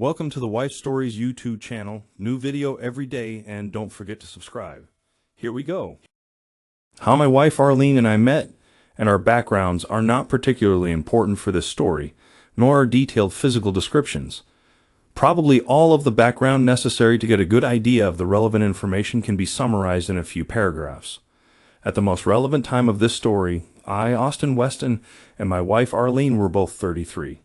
Welcome to the Wife Stories YouTube channel. New video every day, and don't forget to subscribe. Here we go. How my wife Arlene and I met, and our backgrounds are not particularly important for this story, nor are detailed physical descriptions. Probably all of the background necessary to get a good idea of the relevant information can be summarized in a few paragraphs. At the most relevant time of this story, I, Austin Weston, and my wife Arlene were both 33.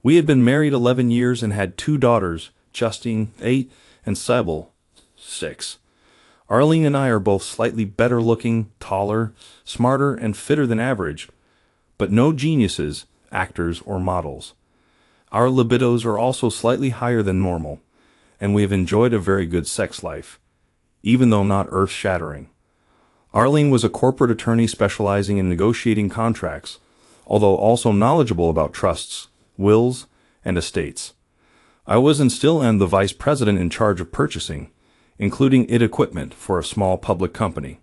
We had been married 11 years and had two daughters, Justine, 8, and Sybil, 6. Arlene and I are both slightly better looking, taller, smarter, and fitter than average, but no geniuses, actors, or models. Our libidos are also slightly higher than normal, and we have enjoyed a very good sex life, even though not earth-shattering. Arlene was a corporate attorney specializing in negotiating contracts, although also knowledgeable about trusts, wills, and estates. I was and still am the vice president in charge of purchasing, including equipment for a small public company.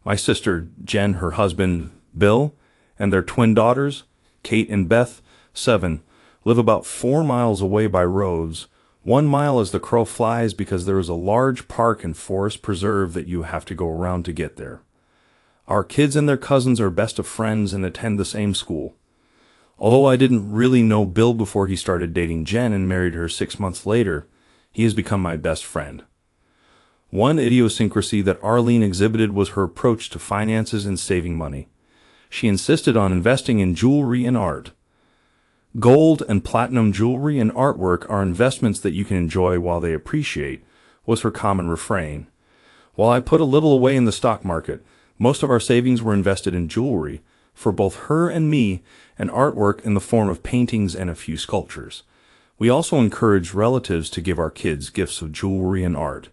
My sister, Jen, her husband, Bill, and their twin daughters, Kate and Beth, 7, live about 4 miles away by roads, 1 mile as the crow flies because there is a large park and forest preserve that you have to go around to get there. Our kids and their cousins are best of friends and attend the same school. Although I didn't really know Bill before he started dating Jen and married her 6 months later, he has become my best friend. One idiosyncrasy that Arlene exhibited was her approach to finances and saving money. She insisted on investing in jewelry and art. Gold and platinum jewelry and artwork are investments that you can enjoy while they appreciate, was her common refrain. While I put a little away in the stock market, most of our savings were invested in jewelry, for both her and me, and artwork in the form of paintings and a few sculptures. We also encouraged relatives to give our kids gifts of jewelry and art,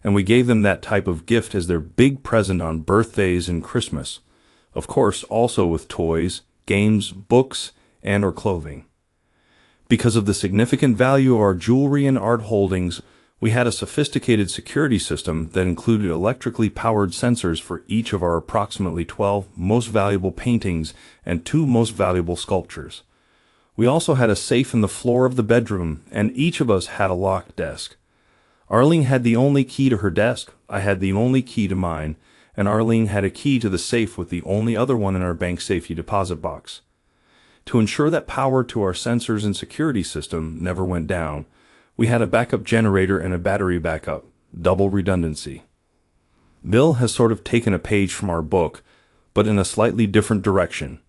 and we gave them that type of gift as their big present on birthdays and Christmas. Of course, also with toys, games, books, and or clothing. Because of the significant value of our jewelry and art holdings, we had a sophisticated security system that included electrically powered sensors for each of our approximately 12 most valuable paintings and 2 most valuable sculptures. We also had a safe in the floor of the bedroom, and each of us had a locked desk. Arlene had the only key to her desk, I had the only key to mine, and Arlene had a key to the safe with the only other one in our bank safety deposit box. To ensure that power to our sensors and security system never went down, we had a backup generator and a battery backup, double redundancy. Bill has sort of taken a page from our book, but in a slightly different direction.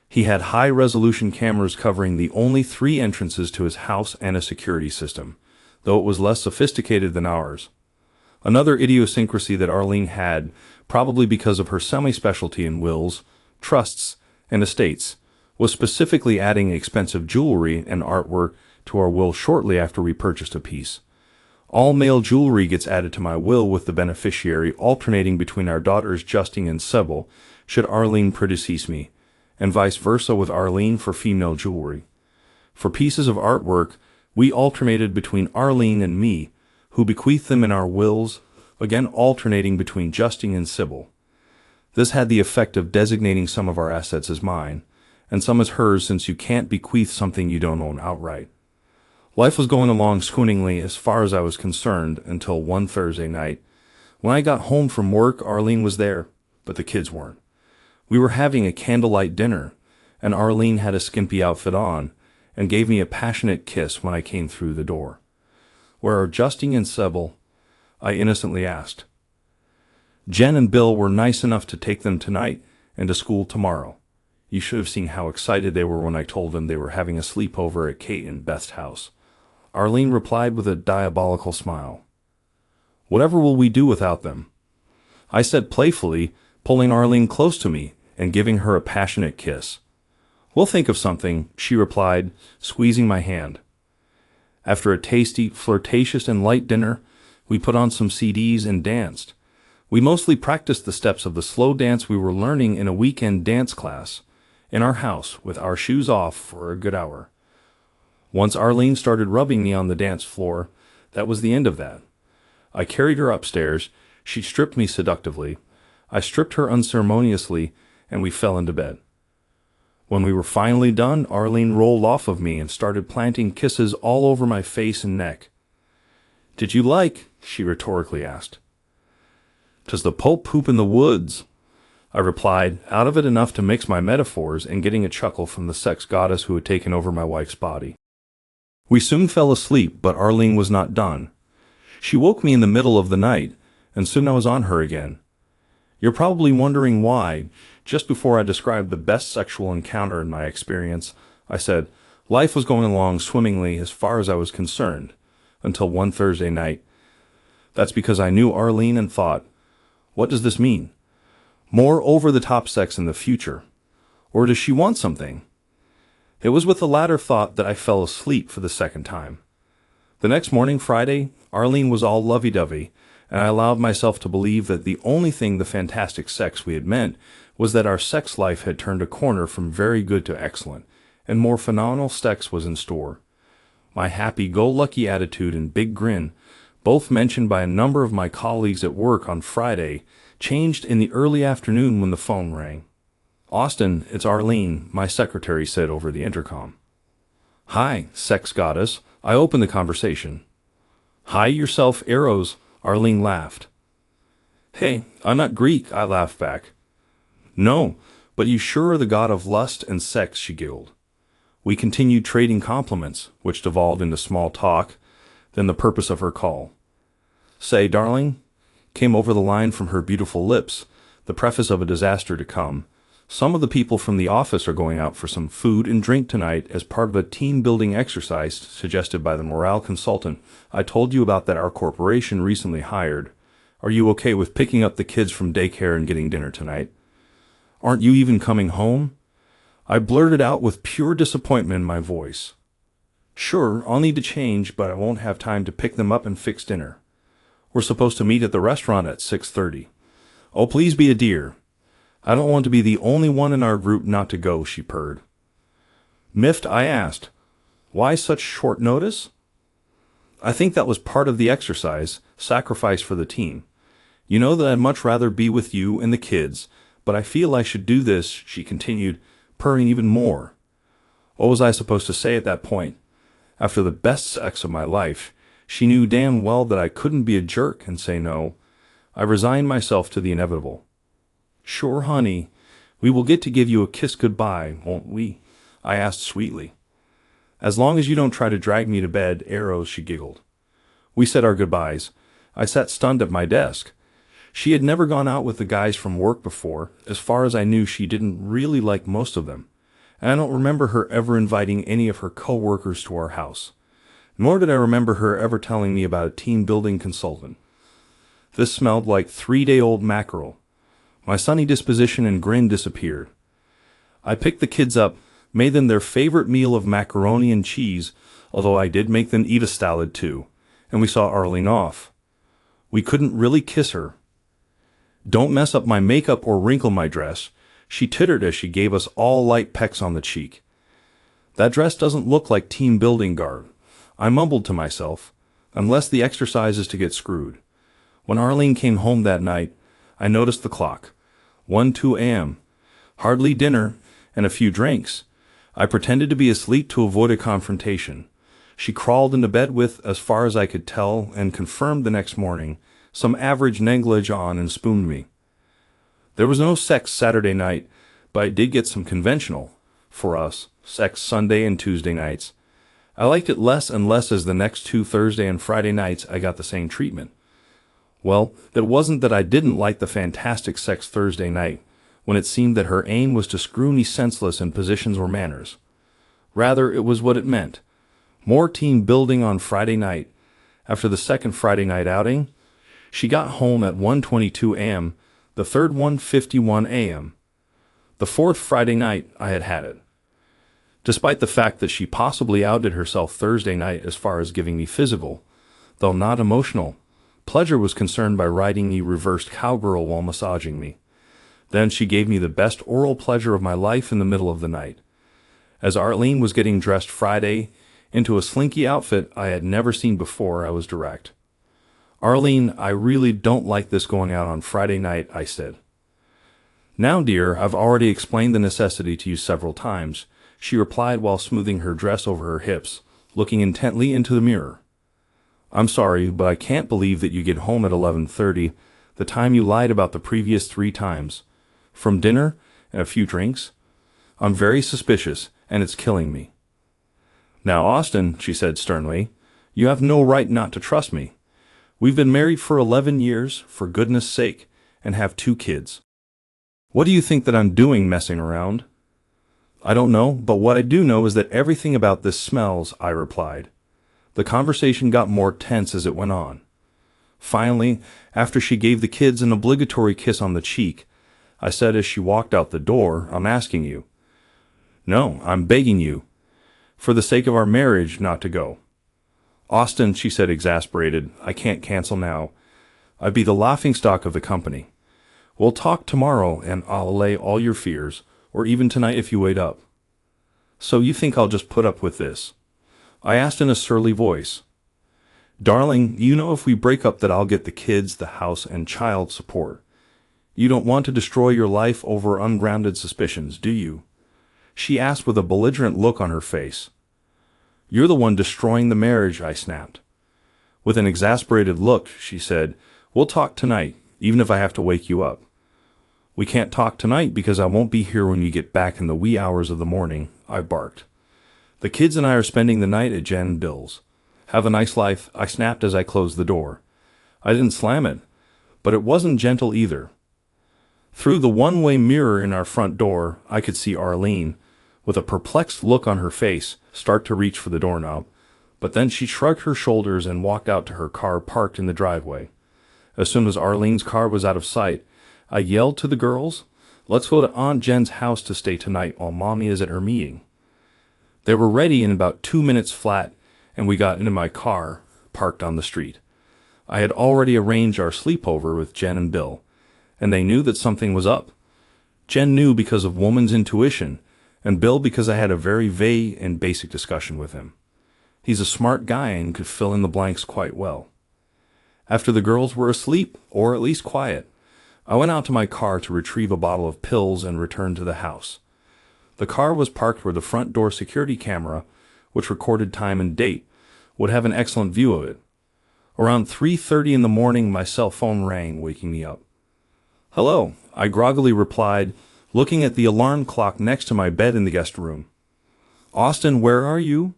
He had high-resolution cameras covering the only 3 entrances to his house and a security system, though it was less sophisticated than ours. Another idiosyncrasy that Arlene had, probably because of her semi-specialty in wills, trusts, and estates, was specifically adding expensive jewelry and artwork to our will shortly after we purchased a piece. All male jewelry gets added to my will with the beneficiary alternating between our daughters Justine and Sybil, should Arlene predecease me, and vice versa with Arlene for female jewelry. For pieces of artwork, we alternated between Arlene and me, who bequeathed them in our wills, again alternating between Justine and Sybil. This had the effect of designating some of our assets as mine, and some as hers, since you can't bequeath something you don't own outright. Life was going along swimmingly as far as I was concerned until one Thursday night. When I got home from work, Arlene was there, but the kids weren't. We were having a candlelight dinner, and Arlene had a skimpy outfit on, and gave me a passionate kiss when I came through the door. "Where are Justine and Sybil?" I innocently asked. "Jen and Bill were nice enough to take them tonight and to school tomorrow. You should have seen how excited they were when I told them they were having a sleepover at Kate and Beth's house," Arlene replied with a diabolical smile. "Whatever will we do without them?" I said playfully, pulling Arlene close to me and giving her a passionate kiss. "We'll think of something," she replied, squeezing my hand. After a tasty, flirtatious, and light dinner, we put on some CDs and danced. We mostly practiced the steps of the slow dance we were learning in a weekend dance class, in our house, with our shoes off, for a good hour. Once Arlene started rubbing me on the dance floor, that was the end of that. I carried her upstairs, she stripped me seductively, I stripped her unceremoniously, and we fell into bed. When we were finally done, Arlene rolled off of me and started planting kisses all over my face and neck. "Did you like?" she rhetorically asked. "'Tis the Pope poop in the woods," I replied, out of it enough to mix my metaphors and getting a chuckle from the sex goddess who had taken over my wife's body. We soon fell asleep, but Arlene was not done. She woke me in the middle of the night, and soon I was on her again. You're probably wondering why, just before I described the best sexual encounter in my experience, I said life was going along swimmingly as far as I was concerned, until one Thursday night. That's because I knew Arlene and thought, what does this mean? More over-the-top sex in the future? Or does she want something? It was with the latter thought that I fell asleep for the second time. The next morning, Friday, Arlene was all lovey-dovey, and I allowed myself to believe that the only thing the fantastic sex we had meant was that our sex life had turned a corner from very good to excellent, and more phenomenal sex was in store. My happy-go-lucky attitude and big grin, both mentioned by a number of my colleagues at work on Friday, changed in the early afternoon when the phone rang. "Austin, it's Arlene," my secretary said over the intercom. "Hi, sex goddess," I opened the conversation. "Hi yourself, Eros," Arlene laughed. "Hey, I'm not Greek," I laughed back. "No, but you sure are the god of lust and sex," she giggled. We continued trading compliments, which devolved into small talk, then the purpose of her call. "Say, darling," came over the line from her beautiful lips, the preface of a disaster to come. "Some of the people from the office are going out for some food and drink tonight as part of a team-building exercise suggested by the morale consultant I told you about that our corporation recently hired. Are you okay with picking up the kids from daycare and getting dinner tonight? Aren't you even coming home?" I blurted out with pure disappointment in my voice. "Sure, I'll need to change, but I won't have time to pick them up and fix dinner. We're supposed to meet at the restaurant at 6:30. "Oh, please be a dear. I don't want to be the only one in our group not to go," she purred. Miffed, I asked, "Why such short notice?" "I think that was part of the exercise, sacrifice for the team. You know that I'd much rather be with you and the kids, but I feel I should do this," she continued, purring even more. What was I supposed to say at that point? After the best sex of my life, she knew damn well that I couldn't be a jerk and say no. I resigned myself to the inevitable. "Sure, honey. We will get to give you a kiss goodbye, won't we?" I asked sweetly. "As long as you don't try to drag me to bed, Eros," she giggled. We said our goodbyes. I sat stunned at my desk. She had never gone out with the guys from work before. As far as I knew, she didn't really like most of them. And I don't remember her ever inviting any of her co-workers to our house. Nor did I remember her ever telling me about a team-building consultant. This smelled like 3-day-old mackerel. My sunny disposition and grin disappeared. I picked the kids up, made them their favorite meal of macaroni and cheese, although I did make them eat a salad too, and we saw Arlene off. We couldn't really kiss her. "Don't mess up my makeup or wrinkle my dress," she tittered as she gave us all light pecks on the cheek. "That dress doesn't look like team-building garb," I mumbled to myself, "unless the exercise is to get screwed." When Arlene came home that night, I noticed the clock. 1:02 a.m. Hardly dinner, and a few drinks. I pretended to be asleep to avoid a confrontation. She crawled into bed with, as far as I could tell, and confirmed the next morning, some average negligee on and spooned me. There was no sex Saturday night, but I did get some conventional, for us, sex Sunday and Tuesday nights. I liked it less and less as the next 2 Thursday and Friday nights I got the same treatment. Well, it wasn't that I didn't like the fantastic sex Thursday night, when it seemed that her aim was to screw me senseless in positions or manners. Rather, it was what it meant. More team building on Friday night. After the second Friday night outing, she got home at 1:22 a.m., the third 1:51 a.m. The fourth Friday night, I had had it. Despite the fact that she possibly outdid herself Thursday night as far as giving me physical, though not emotional, pleasure was concerned by riding me reversed cowgirl while massaging me. Then she gave me the best oral pleasure of my life in the middle of the night. As Arlene was getting dressed Friday into a slinky outfit I had never seen before, I was direct. "Arlene, I really don't like this going out on Friday night," I said. Now, dear, I've already explained the necessity to you several times, she replied while smoothing her dress over her hips, looking intently into the mirror. I'm sorry, but I can't believe that you get home at 11:30, the time you lied about the previous 3 times. From dinner and a few drinks. I'm very suspicious, and it's killing me. Now, Austin, she said sternly, you have no right not to trust me. We've been married for 11 years, for goodness sake, and have 2 kids. What do you think that I'm doing messing around? I don't know, but what I do know is that everything about this smells, I replied. The conversation got more tense as it went on. Finally, after she gave the kids an obligatory kiss on the cheek, I said as she walked out the door, I'm asking you. No, I'm begging you, for the sake of our marriage, not to go. Austin, she said exasperated, I can't cancel now. I'd be the laughingstock of the company. We'll talk tomorrow and I'll allay all your fears, or even tonight if you wait up. So you think I'll just put up with this? I asked in a surly voice. Darling, you know if we break up that I'll get the kids, the house, and child support. You don't want to destroy your life over ungrounded suspicions, do you? She asked with a belligerent look on her face. You're the one destroying the marriage, I snapped. With an exasperated look, she said, we'll talk tonight, even if I have to wake you up. We can't talk tonight because I won't be here when you get back in the wee hours of the morning, I barked. The kids and I are spending the night at Jen and Bill's. Have a nice life, I snapped as I closed the door. I didn't slam it, but it wasn't gentle either. Through the one-way mirror in our front door, I could see Arlene, with a perplexed look on her face, start to reach for the doorknob, but then she shrugged her shoulders and walked out to her car parked in the driveway. As soon as Arlene's car was out of sight, I yelled to the girls, let's go to Aunt Jen's house to stay tonight while Mommy is at her meeting. They were ready in about 2 minutes flat, and we got into my car, parked on the street. I had already arranged our sleepover with Jen and Bill, and they knew that something was up. Jen knew because of woman's intuition, and Bill because I had a very vague and basic discussion with him. He's a smart guy and could fill in the blanks quite well. After the girls were asleep, or at least quiet, I went out to my car to retrieve a bottle of pills and return to the house. The car was parked where the front door security camera, which recorded time and date, would have an excellent view of it. Around 3:30 in the morning, my cell phone rang, waking me up. Hello, I groggily replied, looking at the alarm clock next to my bed in the guest room. Austin, where are you?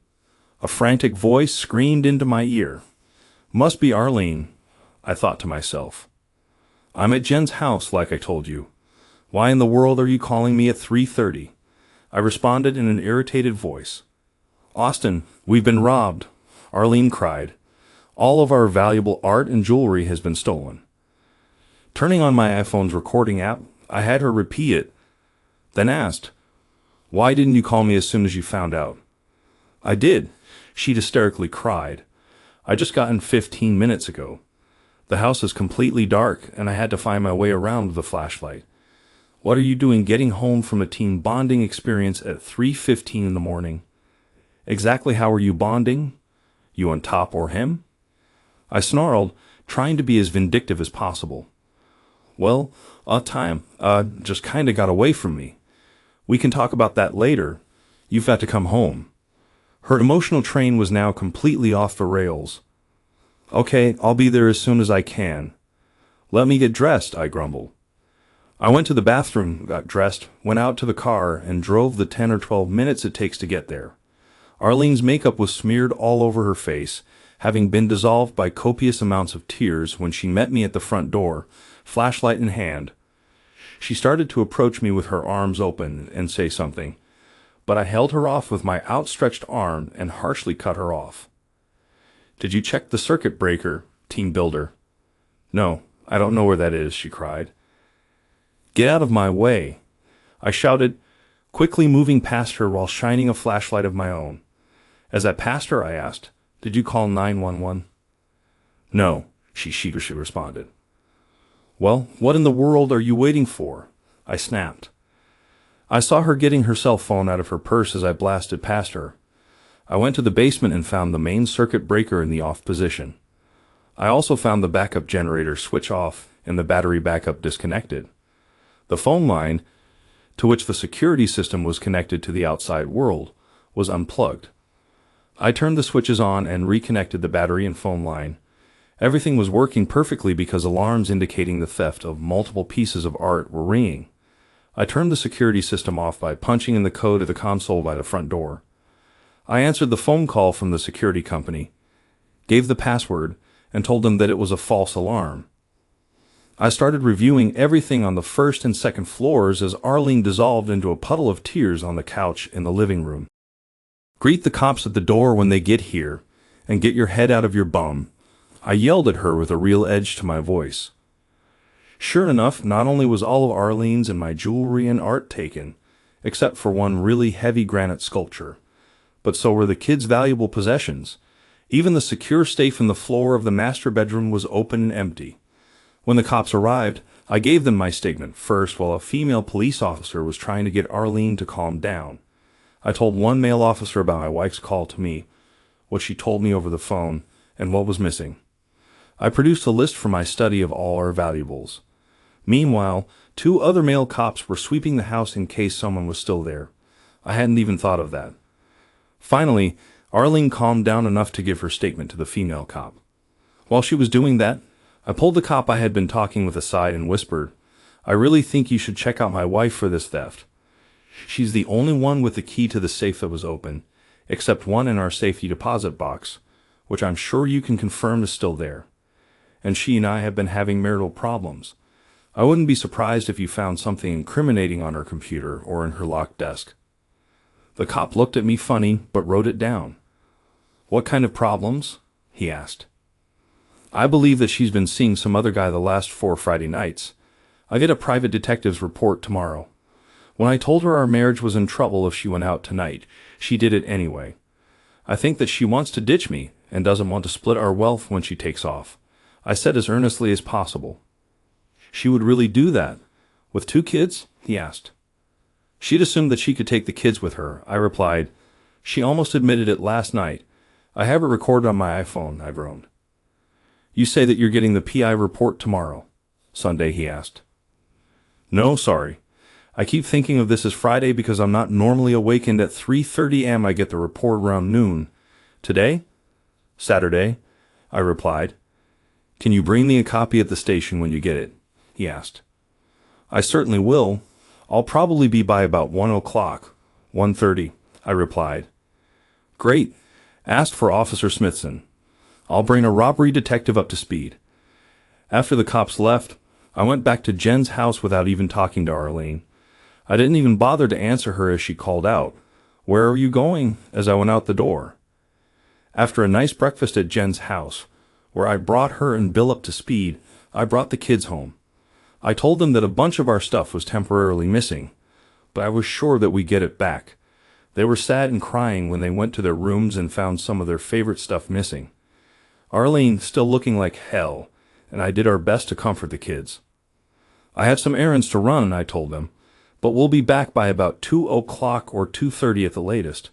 A frantic voice screamed into my ear. Must be Arlene, I thought to myself. I'm at Jen's house, like I told you. Why in the world are you calling me at 3:30? I responded in an irritated voice. Austin, we've been robbed, Arlene cried. All of our valuable art and jewelry has been stolen. Turning on my iPhone's recording app, I had her repeat it, then asked, why didn't you call me as soon as you found out? I did, she hysterically cried. I just got in 15 minutes ago. The house is completely dark, and I had to find my way around with a flashlight. What are you doing getting home from a team bonding experience at 3:15 in the morning? Exactly how are you bonding? You on top or him? I snarled, trying to be as vindictive as possible. Well, just kinda got away from me. We can talk about that later. You've got to come home. Her emotional train was now completely off the rails. Okay, I'll be there as soon as I can. Let me get dressed, I grumbled. I went to the bathroom, got dressed, went out to the car, and drove the 10 or 12 minutes it takes to get there. Arlene's makeup was smeared all over her face, having been dissolved by copious amounts of tears when she met me at the front door, flashlight in hand. She started to approach me with her arms open and say something, but I held her off with my outstretched arm and harshly cut her off. Did you check the circuit breaker, team builder? No, I don't know where that is, she cried. Get out of my way, I shouted, quickly moving past her while shining a flashlight of my own. As I passed her, I asked, did you call 911? No, she sheepishly responded. Well, what in the world are you waiting for? I snapped. I saw her getting her cell phone out of her purse as I blasted past her. I went to the basement and found the main circuit breaker in the off position. I also found the backup generator switch off and the battery backup disconnected. The phone line, to which the security system was connected to the outside world, was unplugged. I turned the switches on and reconnected the battery and phone line. Everything was working perfectly because alarms indicating the theft of multiple pieces of art were ringing. I turned the security system off by punching in the code at the console by the front door. I answered the phone call from the security company, gave the password, and told them that it was a false alarm. I started reviewing everything on the first and second floors as Arlene dissolved into a puddle of tears on the couch in the living room. "Greet the cops at the door when they get here, and get your head out of your bum," I yelled at her with a real edge to my voice. Sure enough, not only was all of Arlene's and my jewelry and art taken, except for one really heavy granite sculpture, but so were the kids' valuable possessions. Even the secure safe in the floor of the master bedroom was open and empty. When the cops arrived, I gave them my statement first while a female police officer was trying to get Arlene to calm down. I told one male officer about my wife's call to me, what she told me over the phone, and what was missing. I produced a list from my study of all our valuables. Meanwhile, 2 other male cops were sweeping the house in case someone was still there. I hadn't even thought of that. Finally, Arlene calmed down enough to give her statement to the female cop. While she was doing that, I pulled the cop I had been talking with aside and whispered, "I really think you should check out my wife for this theft. She's the only one with the key to the safe that was open, except one in our safety deposit box, which I'm sure you can confirm is still there. And she and I have been having marital problems. I wouldn't be surprised if you found something incriminating on her computer or in her locked desk." The cop looked at me funny, but wrote it down. "What kind of problems?" he asked. "I believe that she's been seeing some other guy the last 4 Friday nights. I get a private detective's report tomorrow. When I told her our marriage was in trouble if she went out tonight, she did it anyway. I think that she wants to ditch me and doesn't want to split our wealth when she takes off," I said as earnestly as possible. "She would really do that? With 2 kids?" he asked. "She'd assumed that she could take the kids with her," I replied. "She almost admitted it last night. I have it recorded on my iPhone," I groaned. "You say that you're getting the PI report tomorrow, Sunday?" he asked. "No, sorry. I keep thinking of this as Friday because I'm not normally awakened at 3:30 a.m. I get the report around noon. Today? Saturday," I replied. "Can you bring me a copy at the station when you get it?" he asked. "I certainly will. I'll probably be by about 1 o'clock, 1:30, I replied. "Great. Ask for Officer Smithson. I'll bring a robbery detective up to speed." After the cops left, I went back to Jen's house without even talking to Arlene. I didn't even bother to answer her as she called out, "Where are you going?" as I went out the door. After a nice breakfast at Jen's house, where I brought her and Bill up to speed, I brought the kids home. I told them that a bunch of our stuff was temporarily missing, but I was sure that we'd get it back. They were sad and crying when they went to their rooms and found some of their favorite stuff missing. Arlene still looking like hell, and I did our best to comfort the kids. "I have some errands to run," I told them, "but we'll be back by about 2 o'clock or 2:30 at the latest."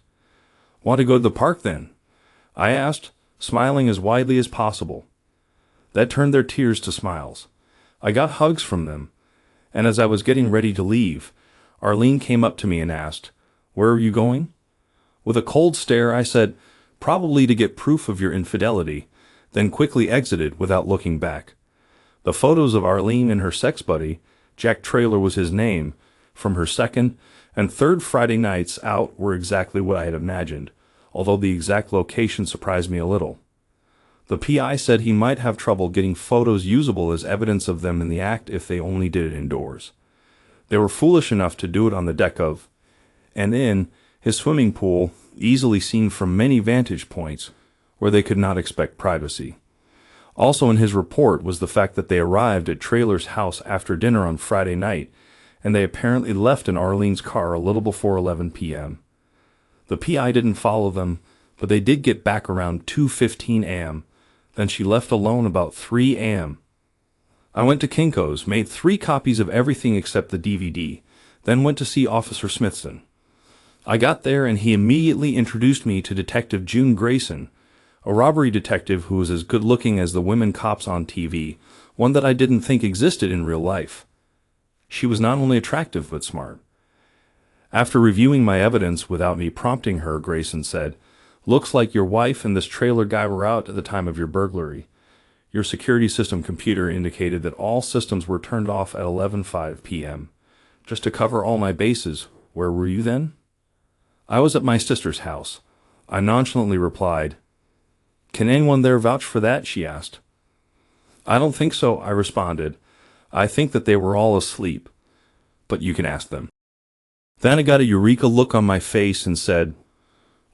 "Want to go to the park then?" I asked, smiling as widely as possible. That turned their tears to smiles. I got hugs from them, and as I was getting ready to leave, Arlene came up to me and asked, "Where are you going?" With a cold stare, I said, "Probably to get proof of your infidelity," then quickly exited without looking back. The photos of Arlene and her sex buddy, Jack Traylor was his name, from her second and third Friday nights out were exactly what I had imagined, although the exact location surprised me a little. The PI said he might have trouble getting photos usable as evidence of them in the act if they only did it indoors. They were foolish enough to do it on the deck of, and in, his swimming pool, easily seen from many vantage points, where they could not expect privacy. Also in his report was the fact that they arrived at Traylor's house after dinner on Friday night, and they apparently left in Arlene's car a little before 11 p.m. The PI didn't follow them, but they did get back around 2:15 a.m., then she left alone about 3 a.m. I went to Kinko's, made 3 copies of everything except the DVD, then went to see Officer Smithson. I got there and he immediately introduced me to Detective June Grayson, a robbery detective who was as good-looking as the women cops on TV, one that I didn't think existed in real life. She was not only attractive but smart. After reviewing my evidence without me prompting her, Grayson said, "Looks like your wife and this trailer guy were out at the time of your burglary. Your security system computer indicated that all systems were turned off at 11:05 p.m. Just to cover all my bases, where were you then?" "I was at my sister's house," I nonchalantly replied. "Can anyone there vouch for that?" she asked. "I don't think so," I responded. "I think that they were all asleep, but you can ask them." Then I got a eureka look on my face and said,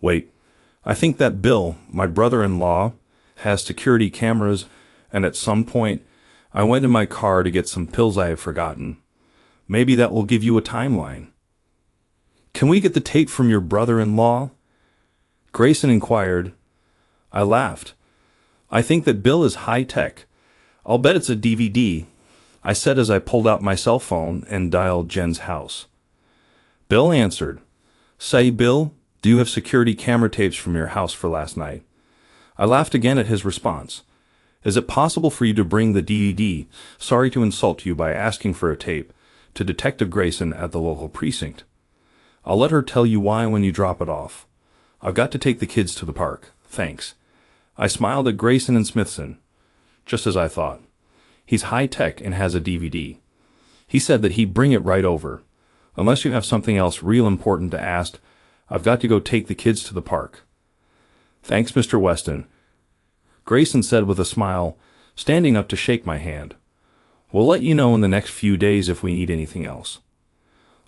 "Wait, I think that Bill, my brother-in-law, has security cameras, and at some point I went in my car to get some pills I have forgotten. Maybe that will give you a timeline." "Can we get the tape from your brother-in-law?" Grayson inquired. I laughed. "I think that Bill is high-tech. I'll bet it's a DVD," I said as I pulled out my cell phone and dialed Jen's house. Bill answered. "Say, Bill, do you have security camera tapes from your house for last night?" I laughed again at his response. "Is it possible for you to bring the DVD, sorry to insult you by asking for a tape, to Detective Grayson at the local precinct? I'll let her tell you why when you drop it off. I've got to take the kids to the park. Thanks." I smiled at Grayson and Smithson. Just as I thought. He's high-tech and has a DVD. He said that he'd bring it right over. Unless you have something else real important to ask, I've got to go take the kids to the park. "Thanks, Mr. Weston," Grayson said with a smile, standing up to shake my hand. "We'll let you know in the next few days if we need anything else."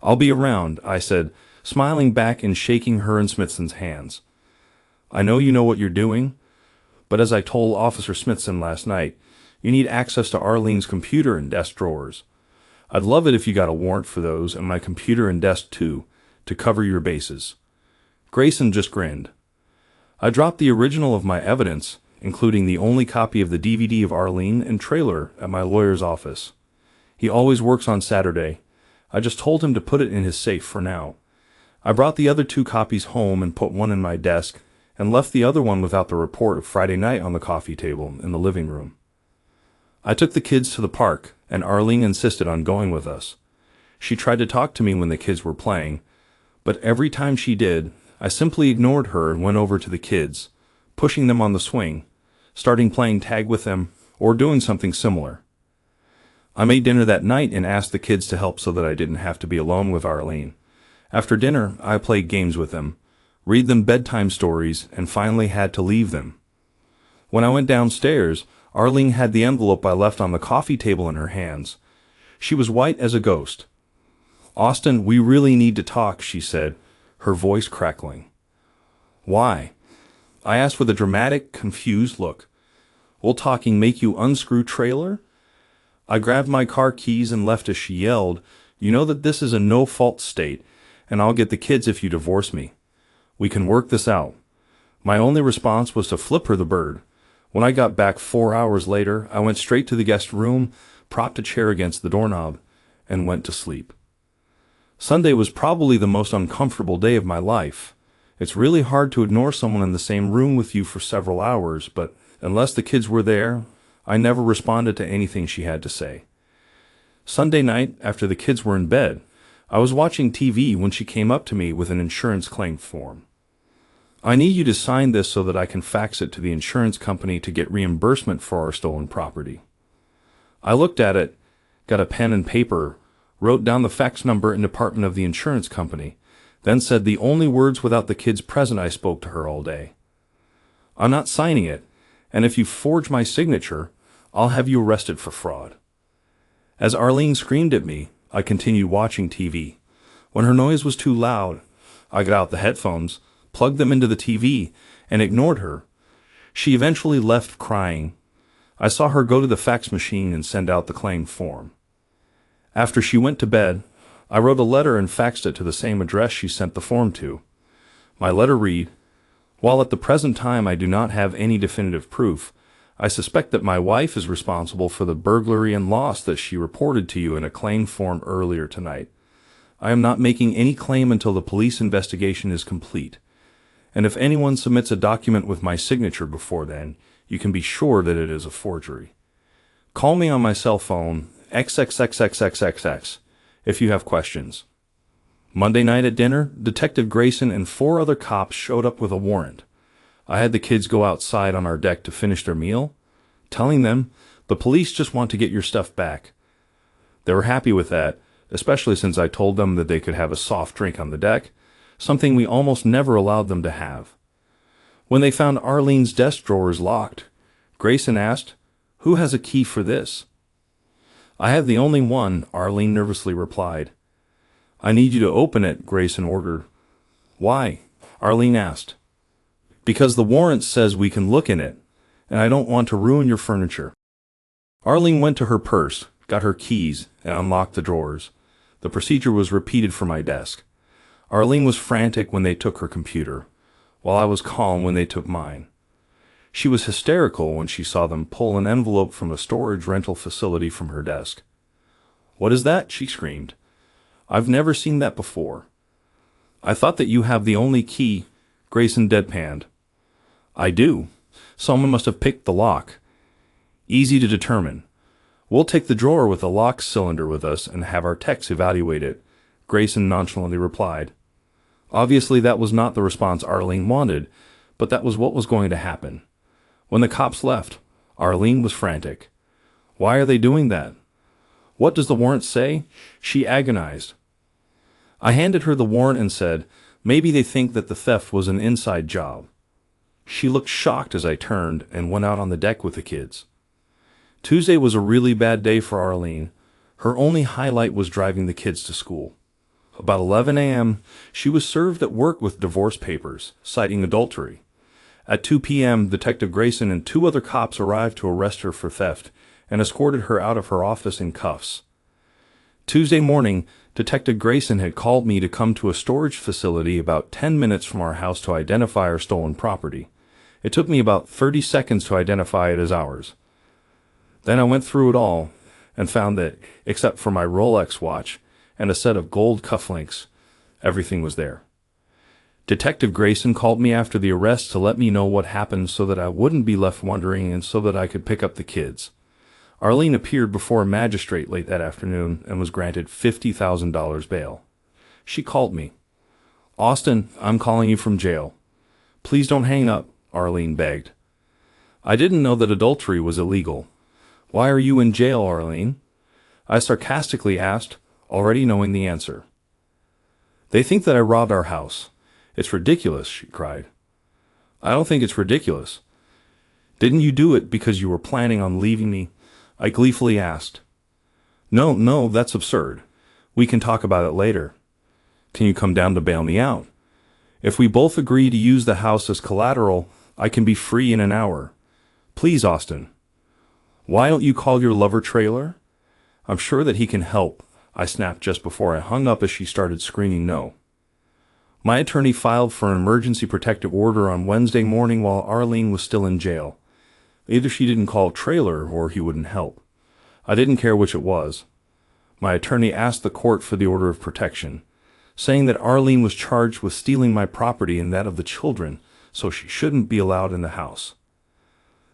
"I'll be around," I said, smiling back and shaking her and Smithson's hands. "I know you know what you're doing, but as I told Officer Smithson last night, you need access to Arlene's computer and desk drawers. I'd love it if you got a warrant for those and my computer and desk too, to cover your bases." Grayson just grinned. I dropped the original of my evidence, including the only copy of the DVD of Arlene and Traylor, at my lawyer's office. He always works on Saturday. I just told him to put it in his safe for now. I brought the other 2 copies home and put one in my desk, and left the other one without the report of Friday night on the coffee table in the living room. I took the kids to the park, and Arlene insisted on going with us. She tried to talk to me when the kids were playing, but every time she did, I simply ignored her and went over to the kids, pushing them on the swing, starting playing tag with them, or doing something similar. I made dinner that night and asked the kids to help so that I didn't have to be alone with Arlene. After dinner, I played games with them, read them bedtime stories, and finally had to leave them. When I went downstairs, Arlene had the envelope I left on the coffee table in her hands. She was white as a ghost. "Austin, we really need to talk," she said, her voice crackling. "Why?" I asked with a dramatic, confused look. "Will talking make you unscrew Traylor?" I grabbed my car keys and left as she yelled, "You know that this is a no-fault state, and I'll get the kids if you divorce me. We can work this out." My only response was to flip her the bird. When I got back 4 hours later, I went straight to the guest room, propped a chair against the doorknob, and went to sleep. Sunday was probably the most uncomfortable day of my life. It's really hard to ignore someone in the same room with you for several hours, but unless the kids were there, I never responded to anything she had to say. Sunday night, after the kids were in bed, I was watching TV when she came up to me with an insurance claim form. "I need you to sign this so that I can fax it to the insurance company to get reimbursement for our stolen property." I looked at it, got a pen and paper, wrote down the fax number and department of the insurance company, then said the only words without the kids present I spoke to her all day. "I'm not signing it, and if you forge my signature, I'll have you arrested for fraud." As Arlene screamed at me, I continued watching TV. When her noise was too loud, I got out the headphones, plugged them into the TV, and ignored her. She eventually left crying. I saw her go to the fax machine and send out the claim form. After she went to bed, I wrote a letter and faxed it to the same address she sent the form to. My letter read, "While at the present time I do not have any definitive proof, I suspect that my wife is responsible for the burglary and loss that she reported to you in a claim form earlier tonight. I am not making any claim until the police investigation is complete. And if anyone submits a document with my signature before then, you can be sure that it is a forgery. Call me on my cell phone, XXXXXXX. if you have questions. Monday night at dinner, Detective Grayson and 4 other cops showed up with a warrant. I had the kids go outside on our deck to finish their meal, telling them, "The police just want to get your stuff back." They were happy with that, especially since I told them that they could have a soft drink on the deck, something we almost never allowed them to have. When they found Arlene's desk drawers locked, Grayson asked, "Who has a key for this?" "I have the only one," Arlene nervously replied. "I need you to open it," Grayson ordered. "Why?" Arlene asked. "Because the warrant says we can look in it, and I don't want to ruin your furniture." Arlene went to her purse, got her keys, and unlocked the drawers. The procedure was repeated for my desk. Arlene was frantic when they took her computer, while I was calm when they took mine. She was hysterical when she saw them pull an envelope from a storage rental facility from her desk. "What is that?" she screamed. "I've never seen that before." "I thought that you have the only key," Grayson deadpanned. "I do. Someone must have picked the lock. Easy to determine. We'll take the drawer with the lock cylinder with us and have our techs evaluate it," Grayson nonchalantly replied. Obviously, that was not the response Arlene wanted, but that was what was going to happen. When the cops left, Arlene was frantic. "Why are they doing that? What does the warrant say?" she agonized. I handed her the warrant and said, "Maybe they think that the theft was an inside job." She looked shocked as I turned and went out on the deck with the kids. Tuesday was a really bad day for Arlene. Her only highlight was driving the kids to school. About 11 a.m., she was served at work with divorce papers, citing adultery. At 2 p.m., Detective Grayson and 2 other cops arrived to arrest her for theft and escorted her out of her office in cuffs. Tuesday morning, Detective Grayson had called me to come to a storage facility about 10 minutes from our house to identify our stolen property. It took me about 30 seconds to identify it as ours. Then I went through it all and found that, except for my Rolex watch and a set of gold cufflinks, everything was there. Detective Grayson called me after the arrest to let me know what happened so that I wouldn't be left wondering and so that I could pick up the kids. Arlene appeared before a magistrate late that afternoon and was granted $50,000 bail. She called me. "Austin, I'm calling you from jail." "Please don't hang up," Arlene begged. "I didn't know that adultery was illegal." "Why are you in jail, Arlene?" I sarcastically asked, already knowing the answer. "They think that I robbed our house. It's ridiculous," she cried. "I don't think it's ridiculous." "Didn't you do it because you were planning on leaving me?" I gleefully asked. No, that's absurd. We can talk about it later. Can you come down to bail me out? If we both agree to use the house as collateral, I can be free in an hour. Please, Austin. Why don't you call your lover Traylor? I'm sure that he can help, I snapped just before I hung up as she started screaming no. My attorney filed for an emergency protective order on Wednesday morning while Arlene was still in jail. Either she didn't call Traylor or he wouldn't help. I didn't care which it was. My attorney asked the court for the order of protection, saying that Arlene was charged with stealing my property and that of the children, so she shouldn't be allowed in the house.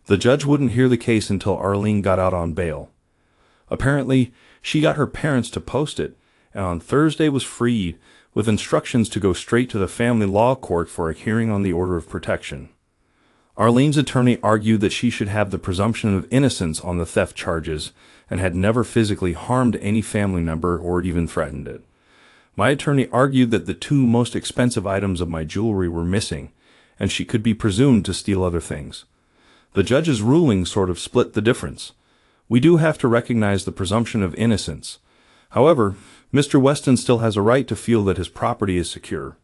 The judge wouldn't hear the case until Arlene got out on bail. Apparently, she got her parents to post it, and on Thursday was freed, with instructions to go straight to the family law court for a hearing on the order of protection. Arlene's attorney argued that she should have the presumption of innocence on the theft charges and had never physically harmed any family member or even threatened it. My attorney argued that the 2 most expensive items of my jewelry were missing, and she could be presumed to steal other things. The judge's ruling sort of split the difference. We do have to recognize the presumption of innocence. However, Mr. Weston still has a right to feel that his property is secure.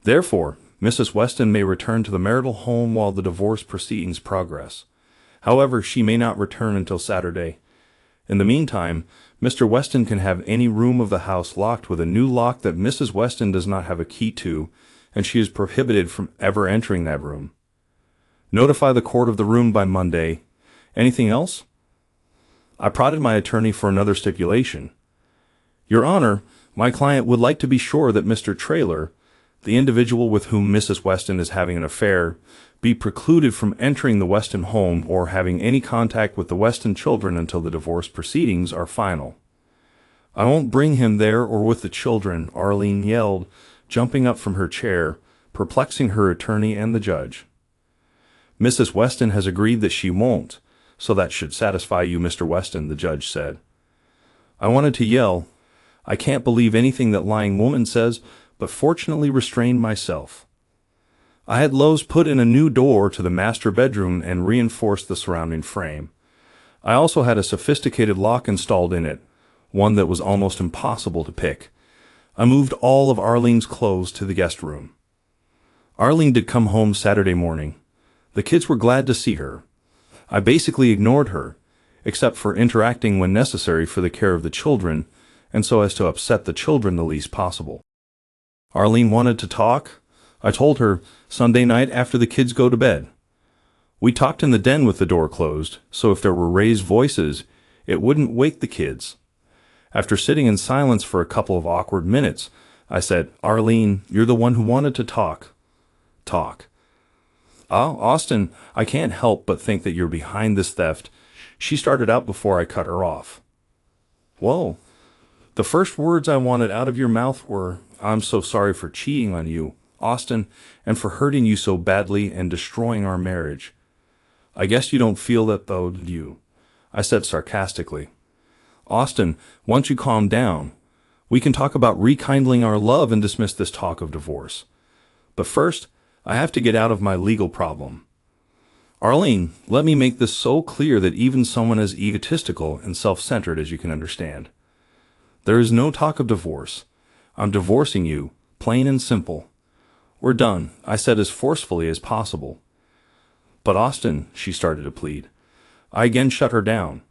Therefore, Mrs. Weston may return to the marital home while the divorce proceedings progress. However, she may not return until Saturday. In the meantime, Mr. Weston can have any room of the house locked with a new lock that Mrs. Weston does not have a key to, and she is prohibited from ever entering that room. Notify the court of the room by Monday. Anything else? I prodded my attorney for another stipulation. Your Honor, my client would like to be sure that Mr. Traylor, the individual with whom Mrs. Weston is having an affair, be precluded from entering the Weston home or having any contact with the Weston children until the divorce proceedings are final. I won't bring him there or with the children, Arlene yelled, jumping up from her chair, perplexing her attorney and the judge. Mrs. Weston has agreed that she won't, so that should satisfy you, Mr. Weston, the judge said. I wanted to yell, I can't believe anything that lying woman says, but fortunately restrained myself. I had Lowe's put in a new door to the master bedroom and reinforced the surrounding frame. I also had a sophisticated lock installed in it, one that was almost impossible to pick. I moved all of Arlene's clothes to the guest room. Arlene did come home Saturday morning. The kids were glad to see her. I basically ignored her, except for interacting when necessary for the care of the children, and so as to upset the children the least possible. Arlene wanted to talk. I told her Sunday night after the kids go to bed. We talked in the den with the door closed, so if there were raised voices, it wouldn't wake the kids. After sitting in silence for a couple of awkward minutes, I said, Arlene, you're the one who wanted to talk. Talk. Austin, I can't help but think that you're behind this theft. She started out before I cut her off. Whoa. The first words I wanted out of your mouth were, I'm so sorry for cheating on you, Austin, and for hurting you so badly and destroying our marriage. I guess you don't feel that though, do you? I said sarcastically. Austin, once you calm down, we can talk about rekindling our love and dismiss this talk of divorce. But first, I have to get out of my legal problem. Arlene, let me make this so clear that even someone as egotistical and self-centered as you can understand. There is no talk of divorce. I'm divorcing you, plain and simple. We're done, I said as forcefully as possible. But Austin, she started to plead. I again shut her down.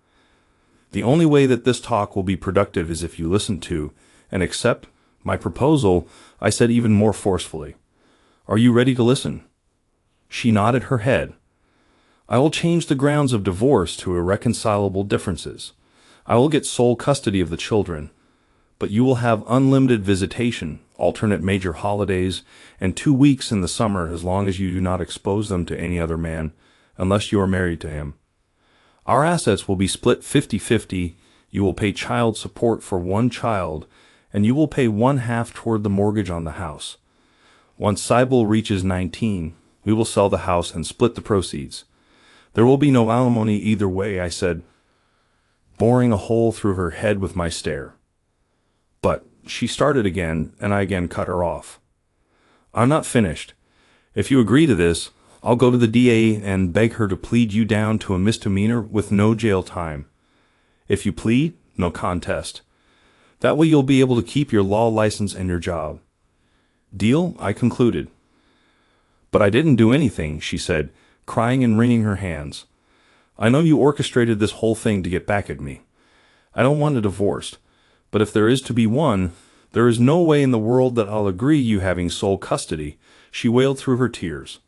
The only way that this talk will be productive is if you listen to and accept my proposal, I said even more forcefully. Are you ready to listen? She nodded her head. I will change the grounds of divorce to irreconcilable differences. I will get sole custody of the children, but you will have unlimited visitation, alternate major holidays, and 2 weeks in the summer as long as you do not expose them to any other man, unless you are married to him. Our assets will be split 50-50. You will pay child support for 1 child, and you will pay 1/2 toward the mortgage on the house. Once Sybil reaches 19, we will sell the house and split the proceeds. There will be no alimony either way, I said, boring a hole through her head with my stare. But she started again, and I again cut her off. I'm not finished. If you agree to this, I'll go to the DA and beg her to plead you down to a misdemeanor with no jail time. If you plead, no contest. That way you'll be able to keep your law license and your job. Deal? I concluded. But I didn't do anything, she said, crying and wringing her hands. I know you orchestrated this whole thing to get back at me. I don't want a divorce, but if there is to be one, there is no way in the world that I'll agree you having sole custody, she wailed through her tears.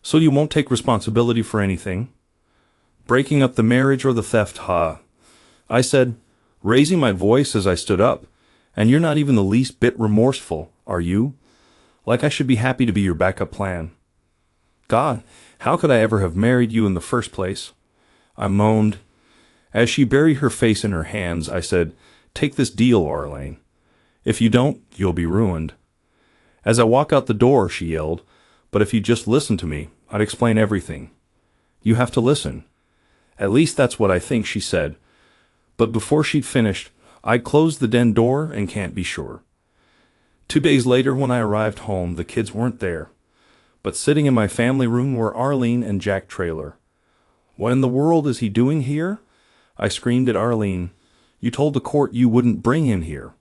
So you won't take responsibility for anything? Breaking up the marriage or the theft, ha? I said, raising my voice as I stood up, and you're not even the least bit remorseful, are you? Like I should be happy to be your backup plan. God, how could I ever have married you in the first place? I moaned. As she buried her face in her hands, I said, take this deal, Arlene. If you don't, you'll be ruined. As I walk out the door, she yelled, but if you just listen to me, I'd explain everything. You have to listen. At least that's what I think, she said. But before she'd finished, I closed the den door and can't be sure. 2 days later, when I arrived home, the kids weren't there. But sitting in my family room were Arlene and Jack Traylor. What in the world is he doing here? I screamed at Arlene. You told the court you wouldn't bring him here.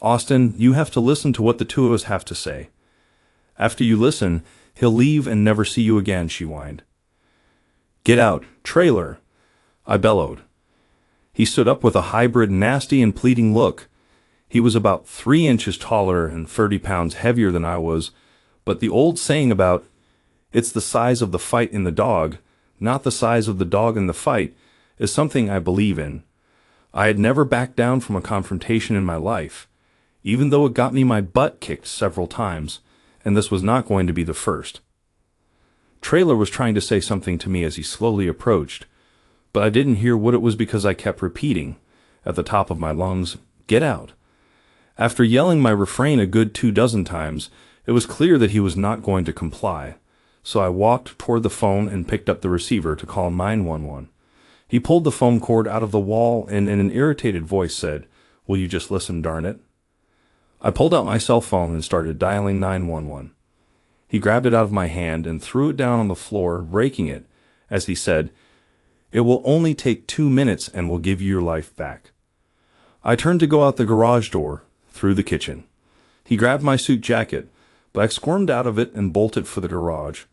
Austin, you have to listen to what the two of us have to say. After you listen, he'll leave and never see you again, she whined. Get out, Traylor, I bellowed. He stood up with a hybrid nasty and pleading look. He was about 3 inches taller and 30 pounds heavier than I was, but the old saying about, it's the size of the fight in the dog, not the size of the dog in the fight, is something I believe in. I had never backed down from a confrontation in my life, even though it got me my butt kicked several times, and this was not going to be the first. Traylor was trying to say something to me as he slowly approached, but I didn't hear what it was because I kept repeating, at the top of my lungs, "Get out." After yelling my refrain a good 24 times, it was clear that he was not going to comply, so I walked toward the phone and picked up the receiver to call 911. He pulled the phone cord out of the wall and in an irritated voice said, "Will you just listen, darn it?" I pulled out my cell phone and started dialing 911. He grabbed it out of my hand and threw it down on the floor, breaking it, as he said, "It will only take 2 minutes and we'll give you your life back." I turned to go out the garage door, through the kitchen. He grabbed my suit jacket, but I squirmed out of it and bolted for the garage.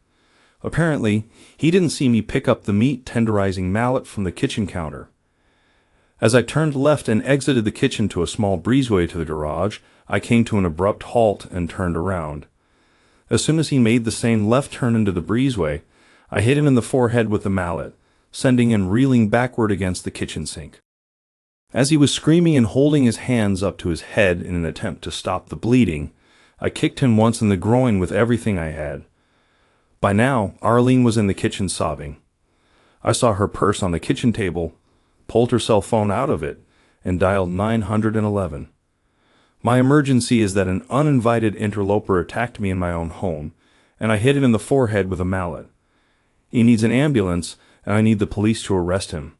Apparently, he didn't see me pick up the meat tenderizing mallet from the kitchen counter. As I turned left and exited the kitchen to a small breezeway to the garage, I came to an abrupt halt and turned around. As soon as he made the same left turn into the breezeway, I hit him in the forehead with the mallet, sending him reeling backward against the kitchen sink. As he was screaming and holding his hands up to his head in an attempt to stop the bleeding, I kicked him once in the groin with everything I had. By now, Arlene was in the kitchen sobbing. I saw her purse on the kitchen table, pulled her cell phone out of it, and dialed 911. My emergency is that an uninvited interloper attacked me in my own home, and I hit him in the forehead with a mallet. He needs an ambulance, and I need the police to arrest him.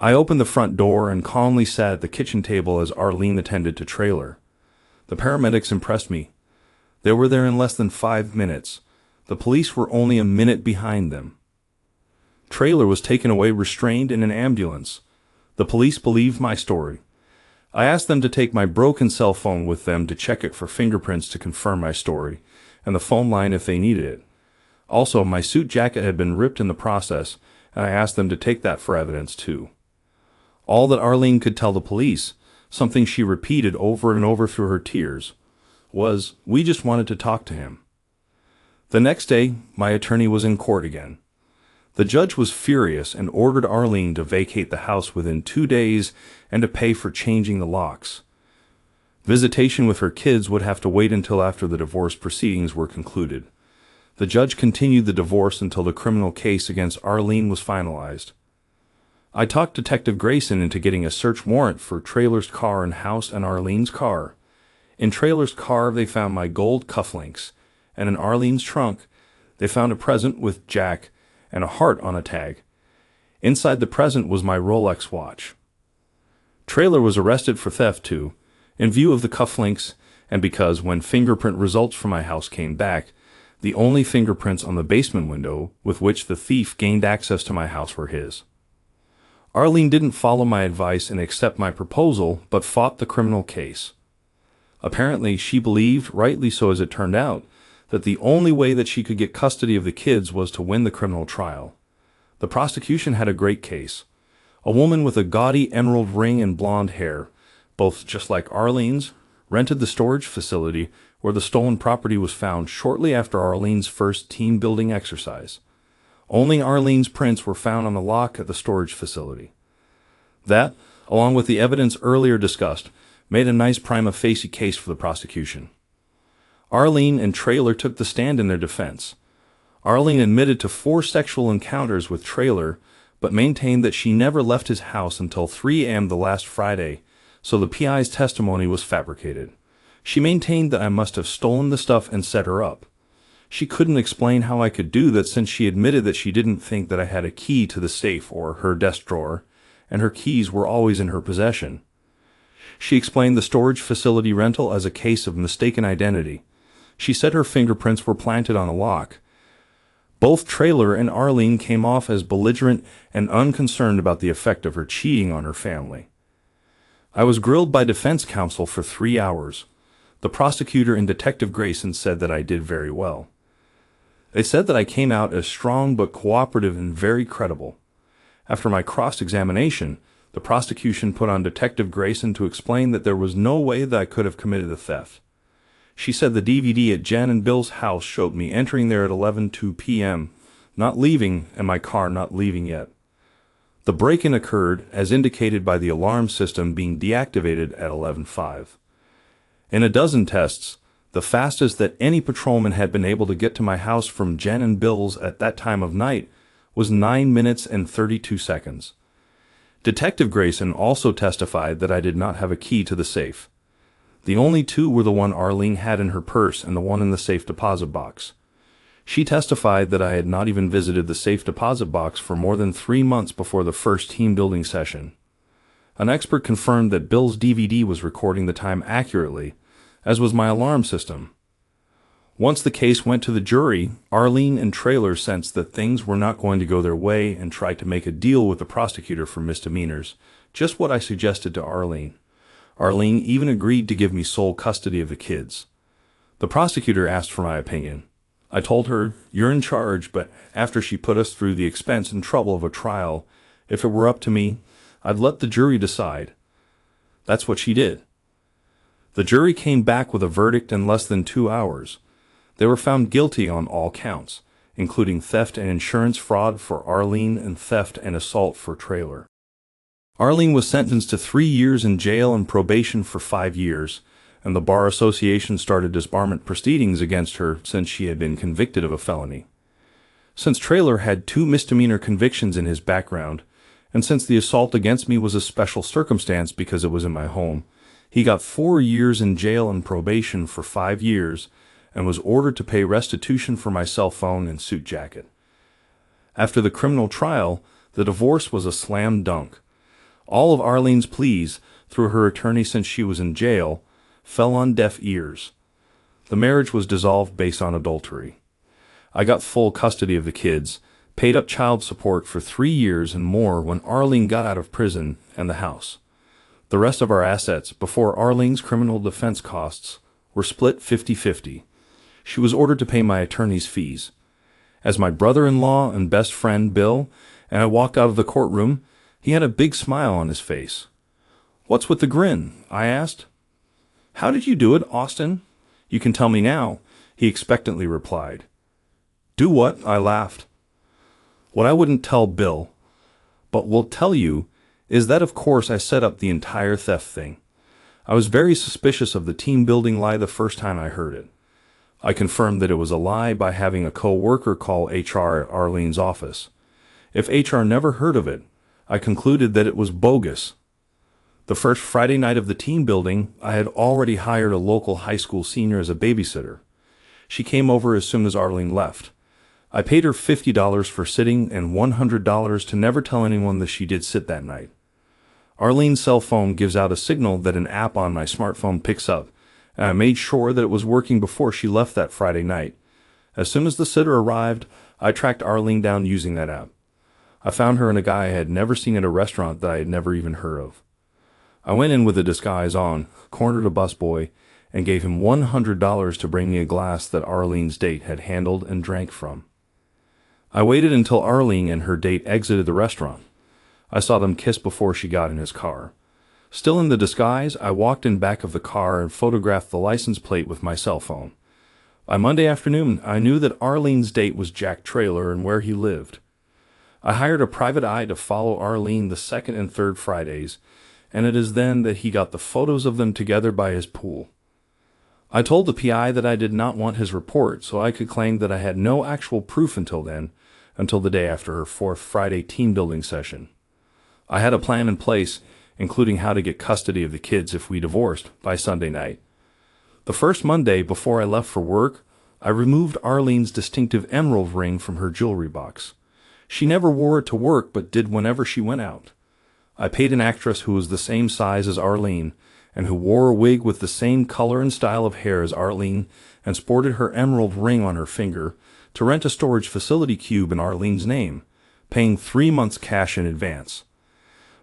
I opened the front door and calmly sat at the kitchen table as Arlene attended to Traylor. The paramedics impressed me. They were there in less than 5 minutes. The police were only a minute behind them. Traylor was taken away restrained in an ambulance. The police believed my story. I asked them to take my broken cell phone with them to check it for fingerprints to confirm my story, and the phone line if they needed it. Also, my suit jacket had been ripped in the process, and I asked them to take that for evidence too. All that Arlene could tell the police, something she repeated over and over through her tears, was, "We just wanted to talk to him." The next day, my attorney was in court again. The judge was furious and ordered Arlene to vacate the house within 2 days and to pay for changing the locks. Visitation with her kids would have to wait until after the divorce proceedings were concluded. The judge continued the divorce until the criminal case against Arlene was finalized. I talked Detective Grayson into getting a search warrant for Traylor's car and house and Arlene's car. In Traylor's car, they found my gold cufflinks, and in Arlene's trunk, they found a present with Jack and a heart on a tag. Inside the present was my Rolex watch. Traylor was arrested for theft too, in view of the cufflinks, and because when fingerprint results from my house came back, the only fingerprints on the basement window with which the thief gained access to my house were his. Arlene didn't follow my advice and accept my proposal, but fought the criminal case. Apparently, she believed, rightly so as it turned out, that the only way that she could get custody of the kids was to win the criminal trial. The prosecution had a great case. A woman with a gaudy emerald ring and blonde hair, both just like Arlene's, rented the storage facility where the stolen property was found shortly after Arlene's first team-building exercise. Only Arlene's prints were found on the lock at the storage facility. That, along with the evidence earlier discussed, made a nice prima facie case for the prosecution. Arlene and Traylor took the stand in their defense. Arlene admitted to 4 sexual encounters with Traylor, but maintained that she never left his house until 3 a.m. the last Friday, so the PI's testimony was fabricated. She maintained that I must have stolen the stuff and set her up. She couldn't explain how I could do that since she admitted that she didn't think that I had a key to the safe or her desk drawer, and her keys were always in her possession. She explained the storage facility rental as a case of mistaken identity. She said her fingerprints were planted on a lock. Both Traylor and Arlene came off as belligerent and unconcerned about the effect of her cheating on her family. I was grilled by defense counsel for 3 hours. The prosecutor and Detective Grayson said that I did very well. They said that I came out as strong but cooperative and very credible. After my cross-examination, the prosecution put on Detective Grayson to explain that there was no way that I could have committed the theft. She said the DVD at Jen and Bill's house showed me entering there at 11:02 p.m., not leaving, and my car not leaving yet. The break-in occurred, as indicated by the alarm system being deactivated at 11:05. In a dozen tests, the fastest that any patrolman had been able to get to my house from Jen and Bill's at that time of night was 9 minutes and 32 seconds. Detective Grayson also testified that I did not have a key to the safe. The only two were the one Arlene had in her purse and the one in the safe deposit box. She testified that I had not even visited the safe deposit box for more than 3 months before the first team building session. An expert confirmed that Bill's DVD was recording the time accurately, as was my alarm system. Once the case went to the jury, Arlene and Traylor sensed that things were not going to go their way and tried to make a deal with the prosecutor for misdemeanors, just what I suggested to Arlene. Arlene even agreed to give me sole custody of the kids. The prosecutor asked for my opinion. I told her, "You're in charge," but after she put us through the expense and trouble of a trial, if it were up to me, I'd let the jury decide. That's what she did. The jury came back with a verdict in less than 2 hours. They were found guilty on all counts, including theft and insurance fraud for Arlene and theft and assault for Traylor. Arlene was sentenced to 3 years in jail and probation for 5 years, and the Bar Association started disbarment proceedings against her since she had been convicted of a felony. Since Traylor had 2 misdemeanor convictions in his background, and since the assault against me was a special circumstance because it was in my home, he got 4 years in jail and probation for 5 years, and was ordered to pay restitution for my cell phone and suit jacket. After the criminal trial, the divorce was a slam dunk. All of Arlene's pleas, through her attorney since she was in jail, fell on deaf ears. The marriage was dissolved based on adultery. I got full custody of the kids, paid up child support for 3 years and more when Arlene got out of prison, and the house. The rest of our assets, before Arlene's criminal defense costs, were split 50-50. She was ordered to pay my attorney's fees. As my brother-in-law and best friend, Bill, and I walked out of the courtroom, he had a big smile on his face. "What's with the grin?" I asked. "How did you do it, Austin?" "You can tell me now," he expectantly replied. "Do what?" I laughed. "What I wouldn't tell Bill, but will tell you, is that of course I set up the entire theft thing. I was very suspicious of the team-building lie the first time I heard it. I confirmed that it was a lie by having a co-worker call HR at Arlene's office. If HR never heard of it, I concluded that it was bogus. The first Friday night of the team building, I had already hired a local high school senior as a babysitter. She came over as soon as Arlene left. I paid her $50 for sitting and $100 to never tell anyone that she did sit that night. Arlene's cell phone gives out a signal that an app on my smartphone picks up, and I made sure that it was working before she left that Friday night. As soon as the sitter arrived, I tracked Arlene down using that app. I found her and a guy I had never seen at a restaurant that I had never even heard of. I went in with a disguise on, cornered a busboy, and gave him $100 to bring me a glass that Arlene's date had handled and drank from. I waited until Arlene and her date exited the restaurant. I saw them kiss before she got in his car. Still in the disguise, I walked in back of the car and photographed the license plate with my cell phone. By Monday afternoon, I knew that Arlene's date was Jack Traylor and where he lived. I hired a private eye to follow Arlene the second and third Fridays, and it is then that he got the photos of them together by his pool. I told the PI that I did not want his report, so I could claim that I had no actual proof until then, until the day after her 4th Friday team-building session. I had a plan in place, including how to get custody of the kids if we divorced, by Sunday night. The first Monday before I left for work, I removed Arlene's distinctive emerald ring from her jewelry box. She never wore it to work, but did whenever she went out. I paid an actress who was the same size as Arlene, and who wore a wig with the same color and style of hair as Arlene, and sported her emerald ring on her finger, to rent a storage facility cube in Arlene's name, paying 3 months cash in advance.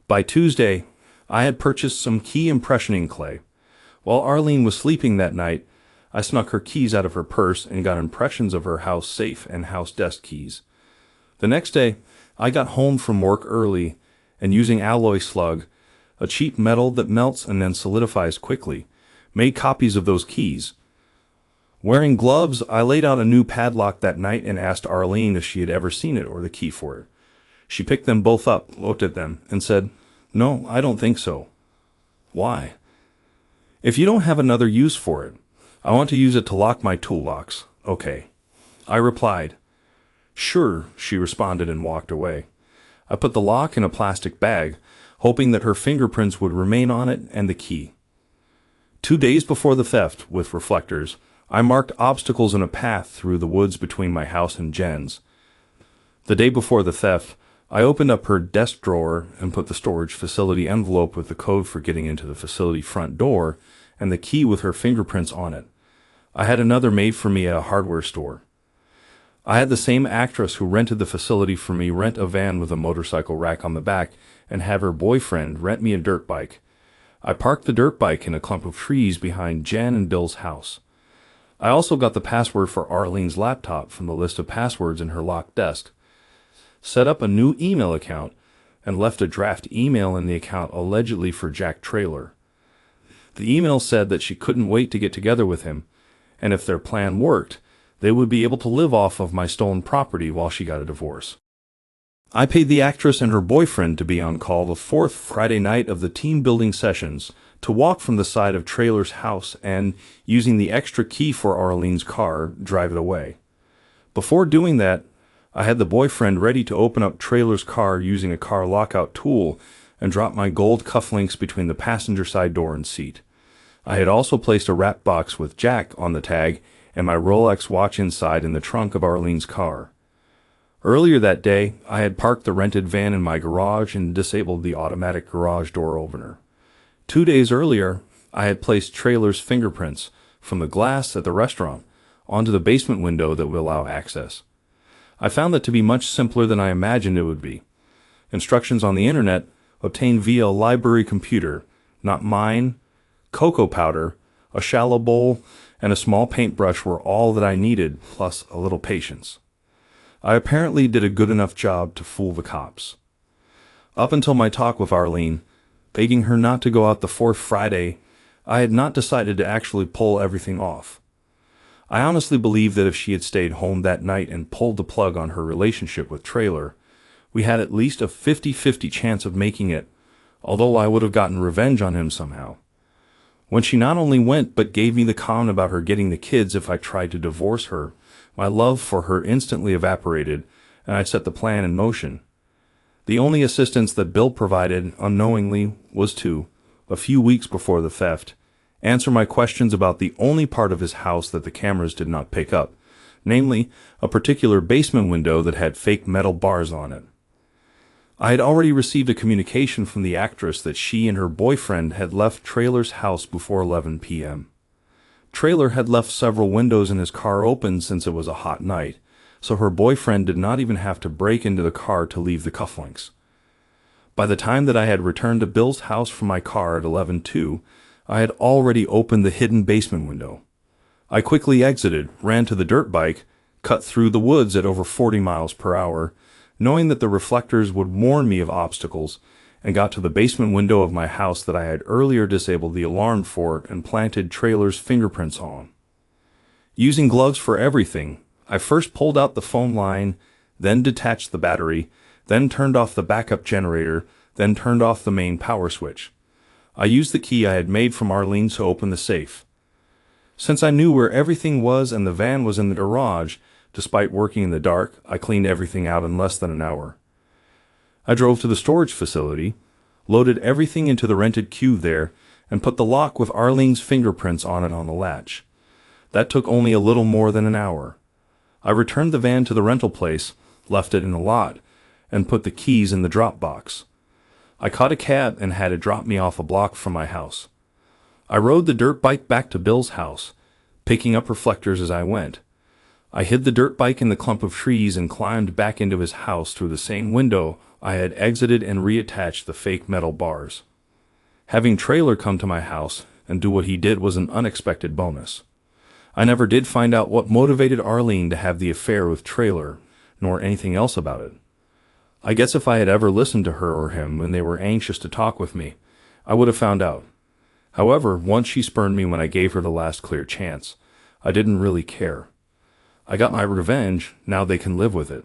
By Tuesday, I had purchased some key impressioning clay. While Arlene was sleeping that night, I snuck her keys out of her purse and got impressions of her house safe and house desk keys. The next day, I got home from work early, and using alloy slug, a cheap metal that melts and then solidifies quickly, made copies of those keys. Wearing gloves, I laid out a new padlock that night and asked Arlene if she had ever seen it or the key for it. She picked them both up, looked at them, and said, "No, I don't think so." "Why?" "If you don't have another use for it, I want to use it to lock my tool locks." "Okay." I replied. "Sure," she responded and walked away. I put the lock in a plastic bag, hoping that her fingerprints would remain on it and the key. 2 days before the theft, with reflectors, I marked obstacles in a path through the woods between my house and Jen's. The day before the theft, I opened up her desk drawer and put the storage facility envelope with the code for getting into the facility front door and the key with her fingerprints on it. I had another made for me at a hardware store. I had the same actress who rented the facility for me rent a van with a motorcycle rack on the back and have her boyfriend rent me a dirt bike. I parked the dirt bike in a clump of trees behind Jen and Bill's house. I also got the password for Arlene's laptop from the list of passwords in her locked desk, set up a new email account, and left a draft email in the account allegedly for Jack Traylor. The email said that she couldn't wait to get together with him, and if their plan worked, they would be able to live off of my stolen property while she got a divorce. I paid the actress and her boyfriend to be on call the fourth Friday night of the team-building sessions to walk from the side of Traylor's house and, using the extra key for Arlene's car, drive it away. Before doing that, I had the boyfriend ready to open up Traylor's car using a car lockout tool and drop my gold cufflinks between the passenger side door and seat. I had also placed a wrap box with Jack on the tag and my Rolex watch inside in the trunk of Arlene's car. Earlier that day, I had parked the rented van in my garage and disabled the automatic garage door opener. 2 days earlier, I had placed Traylor's fingerprints from the glass at the restaurant onto the basement window that would allow access. I found that to be much simpler than I imagined it would be. Instructions on the internet, obtained via a library computer, not mine, cocoa powder, a shallow bowl, and a small paintbrush were all that I needed, plus a little patience. I apparently did a good enough job to fool the cops. Up until my talk with Arlene, begging her not to go out the fourth Friday, I had not decided to actually pull everything off. I honestly believe that if she had stayed home that night and pulled the plug on her relationship with Traylor, we had at least a 50-50 chance of making it, although I would have gotten revenge on him somehow. When she not only went but gave me the con about her getting the kids if I tried to divorce her, my love for her instantly evaporated, and I set the plan in motion. The only assistance that Bill provided, unknowingly, was to, a few weeks before the theft, answer my questions about the only part of his house that the cameras did not pick up, namely, a particular basement window that had fake metal bars on it. I had already received a communication from the actress that she and her boyfriend had left Traylor's house before 11 p.m. Traylor had left several windows in his car open since it was a hot night, so her boyfriend did not even have to break into the car to leave the cufflinks. By the time that I had returned to Bill's house from my car at 11:02, I had already opened the hidden basement window. I quickly exited, ran to the dirt bike, cut through the woods at over 40 miles per hour, knowing that the reflectors would warn me of obstacles, and got to the basement window of my house that I had earlier disabled the alarm for and planted Traylor's fingerprints on. Using gloves for everything, I first pulled out the phone line, then detached the battery, then turned off the backup generator, then turned off the main power switch. I used the key I had made from Arlene to open the safe. Since I knew where everything was and the van was in the garage, despite working in the dark, I cleaned everything out in less than an hour. I drove to the storage facility, loaded everything into the rented cube there, and put the lock with Arlene's fingerprints on it on the latch. That took only a little more than an hour. I returned the van to the rental place, left it in the lot, and put the keys in the drop box. I caught a cab and had it drop me off a block from my house. I rode the dirt bike back to Bill's house, picking up reflectors as I went. I hid the dirt bike in the clump of trees and climbed back into his house through the same window I had exited and reattached the fake metal bars. Having Traylor come to my house and do what he did was an unexpected bonus. I never did find out what motivated Arlene to have the affair with Traylor, nor anything else about it. I guess if I had ever listened to her or him when they were anxious to talk with me, I would have found out. However, once she spurned me when I gave her the last clear chance, I didn't really care. I got my revenge, now they can live with it.